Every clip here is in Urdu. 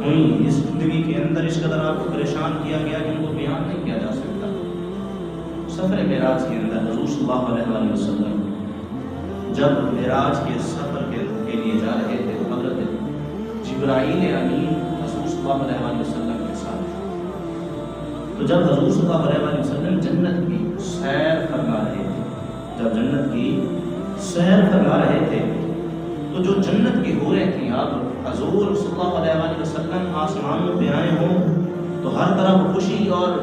ہوئی اس زندگی کے اندر اس قدر آپ کو پریشان کیا گیا کہ ان کو بیان نہیں کیا جا سکتا۔ سفر معراج کے اندر حضور صلی اللہ علیہ وآلہ وسلم جب معراج کے سفر کے لیے جا رہے تھے تو حضرت جبرائیل امین حضور صلی اللہ علیہ وآلہ وسلم کے ساتھ، تو جب حضور صلی اللہ علیہ وآلہ وسلم جنت کی سیر فرما رہے تھے، جب جنت کی سیر فرما رہے تھے تو جو جنت کی حوریں تھیں، اب حضور صلی اللہ علیہ وآلہ وسلم آسمانوں پہ آئے ہوں تو ہر طرف خوشی اور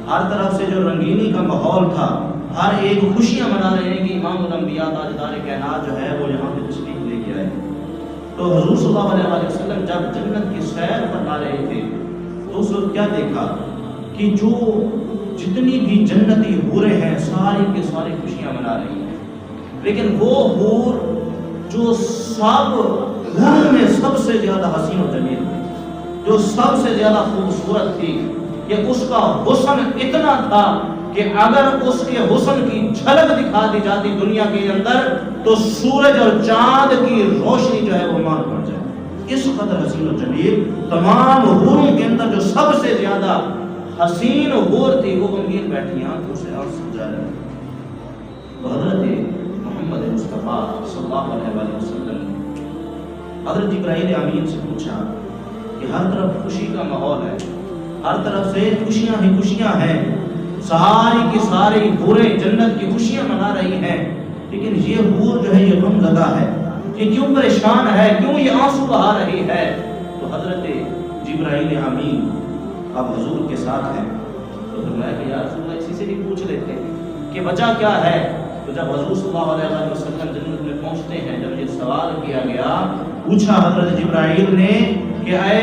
ہر طرف سے جو رنگینی کا ماحول تھا، ہر ایک خوشیاں منا رہے ہیں کہ امام الانبیاء تاجدار کائنات جو ہے وہ یہاں پہ تشریف لے کے آئے۔ تو حضور صلی اللہ علیہ وآلہ وسلم جب جنت کی سیر فرما رہے تھے تو اس وقت کیا دیکھا کہ جو جتنی بھی جنتی حوریں ہیں ساری کے ساری خوشیاں منا رہی ہیں، لیکن وہ حور جو سب حوروں میں سب سے زیادہ حسین و جمیل تھی، جو سب سے زیادہ خوبصورت تھی، کہ اس کا حسن اتنا تھا کہ اگر اس کے حسن کی جھلک دکھا دی جاتی دنیا کے اندر تو سورج اور چاند کی روشنی جو ہے وہ مار پڑ جائے۔ اس قدر حسین و جمیل تمام حوروں کے اندر جو سب سے زیادہ حسین حور تھی وہ غمگین بیٹھی آنکھوں سے آنسو سجا رہی۔ تو حضرت محمد مصطفیٰ صلی اللہ علیہ وآلہ وسلم نے حضرت جبرائیل امین سے پوچھا کہ ہر طرف خوشی کا ماحول ہے، ہر طرف سے خوشیاں ہی خوشیاں ہیں، ساری کی ساری حوریں جنت کی خوشیاں منا رہی ہیں، لیکن یہ حور جو ہے یہ غم زدہ ہے، یہ کیوں پریشان ہے، کیوں یہ آنسو بہا رہی ہے؟ تو حضرت جبرائیل امین اب حضور کے ساتھ ہیں تو فرمایا کہ یا رسول اللہ اسی سے بھی پوچھ لیتے کہ وجہ کیا ہے۔ تو جب حضور صلی اللہ علیہ وسلم جنت میں پہنچتے ہیں، جب یہ سوال کیا گیا، پوچھا حضرت جبرائیل نے کہ اے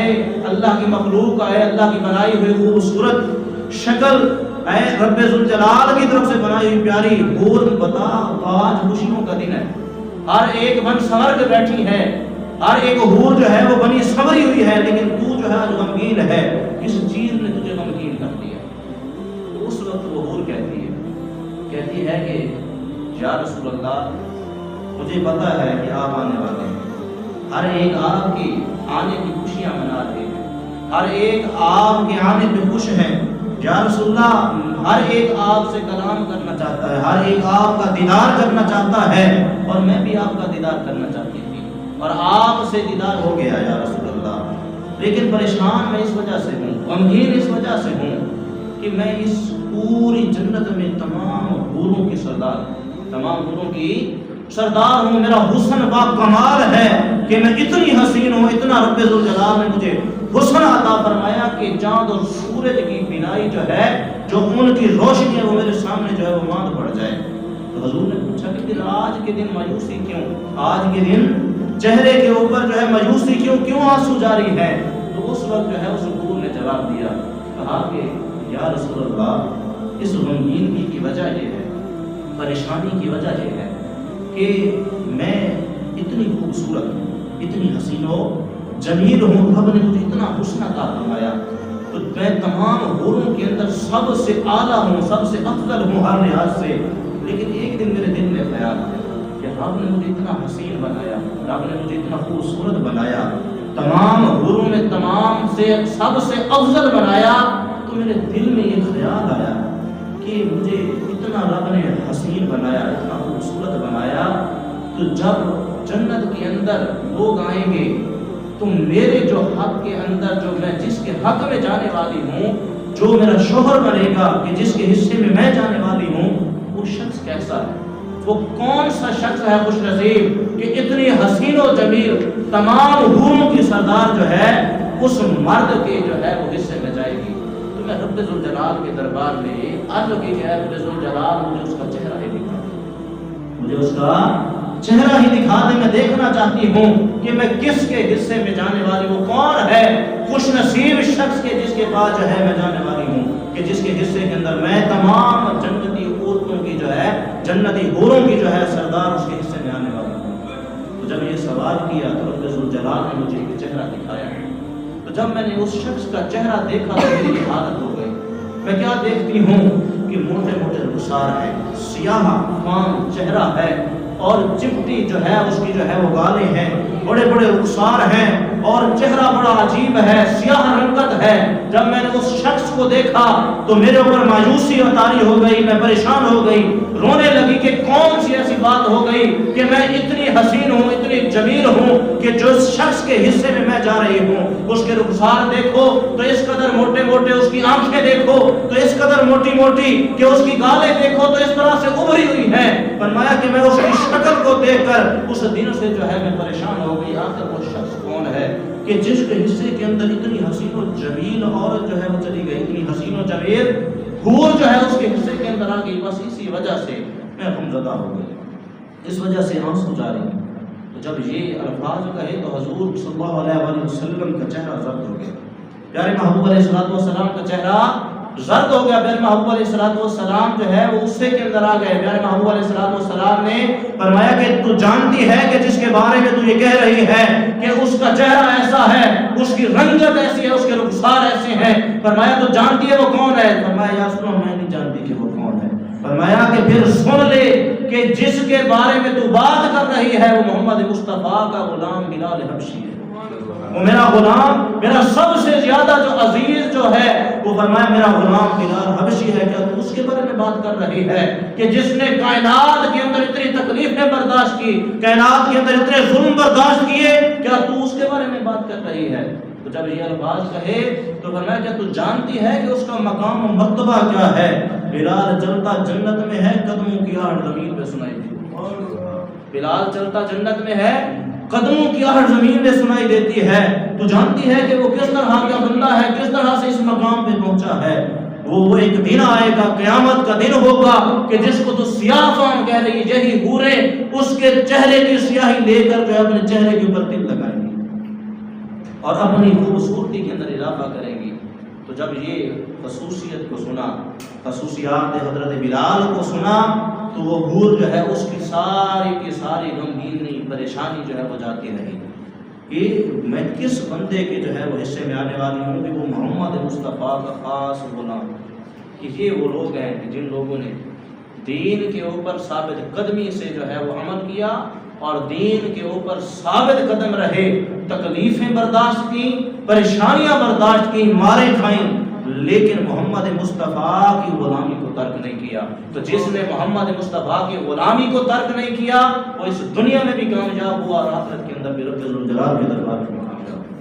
اللہ کی مخلوق، اے اللہ کی بنائی ہوئی خوبصورت شکل، اے رب ذوالجلال کی طرف سے بنائی ہوئی پیاری حور، بتا آج خوشیوں کا دن ہے، ہر ایک بن سنور کے بیٹھی ہے، ہر ایک حور جو ہے وہ بنی سنوری ہوئی ہے، لیکن تو جو ہے آج غمگین ہے، کس چیز نے تجھے غمگین کر دیا؟ تو اس وقت وہ حور کہتی ہے کہ یا رسول اللہ مجھے پتا ہے کہ آپ آنے والے ہیں، ہر ایک آپ کی آنے کی خوشیاں منا رہے ہیں، ہر ایک آپ کے آنے پہ خوش ہیں، یا رسول اللہ ہر ایک آپ سے کلام کرنا چاہتا ہے، ہر ایک آپ کا دیدار کرنا چاہتا ہے، اور میں بھی آپ کا دیدار کرنا چاہتی تھی اور آپ سے دیدار ہو گیا یا رسول اللہ، لیکن پریشان میں اس وجہ سے ہوں، غمگین اس وجہ سے ہوں کہ میں اس پوری جنت میں تمام حوروں کی سردار ہوں، میرا حسن با کمال ہے کہ میں اتنی حسین ہوں، اتنا رب ذوالجلال نے مجھے حسن عطا فرمایا کہ چاند اور سورج کی بینائی جو ہے، جو ان کی روشنی ہے وہ میرے سامنے جو ہے وہ ماند پڑ جائے۔ تو حضور نے پوچھا کہ پھر آج کے دن مایوسی کیوں، آج کے دن چہرے کے اوپر جو ہے مایوسی کیوں آنسو جاری ہے؟ تو اس وقت جو ہے اس حضور نے جواب دیا، کہا کہ یا رسول اللہ اس غمگینی کی وجہ یہ ہے، پریشانی کی وجہ یہ ہے کہ میں اتنی خوبصورت، اتنی حسین و جمیل ہوں، رب نے مجھے اتنا حسن عطا فرمایا، تو میں تمام حوروں کے اندر سب سے اعلیٰ ہوں، سب سے افضل ہوں ہر لحاظ سے، لیکن ایک دن میرے دل میں خیال آیا کہ رب نے مجھے اتنا حسین بنایا، رب نے مجھے اتنا خوبصورت بنایا، تمام حوروں میں تمام سے سب سے افضل بنایا، تو میرے دل میں یہ خیال آیا کہ مجھے اتنا رب نے حسین بنایا، اتنا خوبصورت بنایا، تو جب جنت کے اندر لوگ آئیں گے تو میرے جو حق کے اندر، جو میں جس کے حق میں جانے والی ہوں، جو میرا شوہر بنے گا، کہ جس کے حصے میں میں جانے والی ہوں، وہ شخص کیسا ہے، وہ کون سا شخص ہے خوش نصیب کہ اتنی حسین و جمیل تمام حوروں کی سردار جو ہے اس مرد کے جو ہے وہ حصے میں جائے گی۔ تو میں رب ذوالجلال کے دربار میں عرض کی کہ رب ذوالجلال مجھے اس کا چہرہ ہی دکھا دے، مجھے اس کا چہرہ ہی دکھا دے، میں دیکھنا چاہتی ہوں کہ میں کس کے حصے میں جانے والی ہوں، کون ہے خوش نصیب شخص کے جس کے پاس جو ہے میں جانے والی ہوں، کہ جس کے حصے کے اندر میں تمام جنتی عورتوں کی جو ہے، جنتی حوروں کی جو ہے سردار اس کے حصے میں آنے والی ہوں۔ تو جب یہ سوال کیا تو رب ذوالجلال نے مجھے ایک چہرہ دکھایا، تو جب میں نے اس شخص کا چہرہ دیکھا تو میری حالت ہو گئی۔ میں کیا دیکھتی ہوں کہ موٹے موٹے رخسار ہے، سیاہ فام چہرہ ہے، اور چپٹی جو ہے اس کی جو ہے وہ گالیں ہیں، بڑے بڑے رخسار ہیں، اور چہرہ بڑا عجیب ہے، سیاہ رنگت ہے۔ جب میں نے اس شخص کو دیکھا تو میرے اوپر مایوسی طاری ہو گئی، میں پریشان ہو گئی، رونے لگی کہ کون سی ایسی بات ہو گئی کہ میں اتنی حسین ہوں، اتنی جمیل ہوں کہ جو اس شخص کے حصے میں میں جا رہی ہوں اس کے رخسار دیکھو تو اس قدر موٹے موٹے، اس کی آنکھیں دیکھو تو اس قدر موٹی موٹی کہ اس کی گالیں دیکھو تو اس طرح سے ابھری ہوئی ہیں۔ فرمایا کہ میں اس کی شکل کو دیکھ کر اس دن سے جو ہے میں پریشان ہو گئی، آخر وہ شخص کون ہے کہ جس کے حصے کے اندر اتنی حسین و جمیل عورت جو ہے وہ چلی گئی، اتنی حسین و جمیل حور جو ہے اس کے حصے کے اندر آ گئی۔ بس اسی وجہ سے میں غمزدہ ہو گئی، اس وجہ سے آنسو جاری۔ تو جب یہ الفاظ کہے تو حضور صلی اللہ علیہ وسلم کا چہرہ زرد ہو گیا، پیارے محبوب علیہ السلام کا چہرہ زرد ہو گیا۔ پیارے محبوب علیہ السلام جو ہے وہ غصے کے اندر آ گئے۔ پیارے محبوب علیہ السلام نے فرمایا کہ تو جانتی ہے کہ جس کے بارے میں تو یہ کہہ رہی ہے کہ اس کا چہرہ ایسا ہے، اس کی رنگت ایسی ہے، اس کے رخسار ایسے ہیں، فرمایا تو جانتی ہے وہ کون ہے؟ فرمایا یا سنو میں نہیں جانتی کہ وہ کون ہے۔ فرمایا کہ پھر سن لے کہ جس کے بارے میں تو بات کر رہی ہے وہ محمد مصطفیٰ کا غلام بلال حبشی ہے، وہ میرا غلام، میرا سب سے زیادہ جو عزیز جو ہے وہ فرمایا میرا غلام بلال حبشی ہے۔ کیا تو اس کے بارے میں بات کر رہی ہے کہ جس نے کائنات کے اندر اتنی تکلیفیں برداشت کی، کائنات کے اندر اتنے ظلم برداشت کیے، کیا تو اس کے بارے میں بات کر رہی ہے؟ تو جب یہ الفاظ کہے تو فرمایا کیا تو جانتی ہے کہ اس کا مقام و مرتبہ کیا ہے؟ بلال چلتا جنت میں ہے، قدموں کی آہٹ زمین پہ سنائی دی۔ بلال چلتا جنت میں ہے، قدموں کی آہٹ زمین میں سنائی دیتی ہے۔ تو جانتی ہے کہ وہ کس طرح کا بندہ ہے، کس طرح سے اس مقام پہ پہنچا ہے۔ وہ ایک دن آئے گا، قیامت کا دن ہوگا کہ جس کو تو سیاہ فام کہہ رہی ہے، یہی حوریں اس کے چہرے کی سیاہی لے کر جو اپنے چہرے کے اوپر تل لگائیں گی اور اپنی خوبصورتی کے اندر اضافہ کریں گی۔ تو جب یہ خصوصیت کو سنا، خصوصیات حضرت بلال کو سنا، تو وہ حور جو ہے اس کی ساری غمگینی پریشانی جو ہے وہ جاتی رہی کہ میں کس بندے کے جو ہے وہ حصے میں آنے والی ہوں، کہ وہ محمد مصطفیٰ کا خاص غلام۔ کہ یہ وہ لوگ ہیں کہ جن لوگوں نے دین کے اوپر ثابت قدمی سے جو ہے وہ عمل کیا اور دین کے اوپر ثابت قدم رہے، تکلیفیں برداشت کی، پریشانیاں برداشت کی، مارے کھائیں، لیکن محمد مصطفیٰ کی غلامی کو ترک نہیں کیا۔ تو جس نے محمد مصطفیٰ کی غلامی کو ترک نہیں کیا وہ اس دنیا میں بھی کامیاب ہوا اور آخرت کے اندر بھی رب ذوالجلال کے دربار میں کامیاب ہوا۔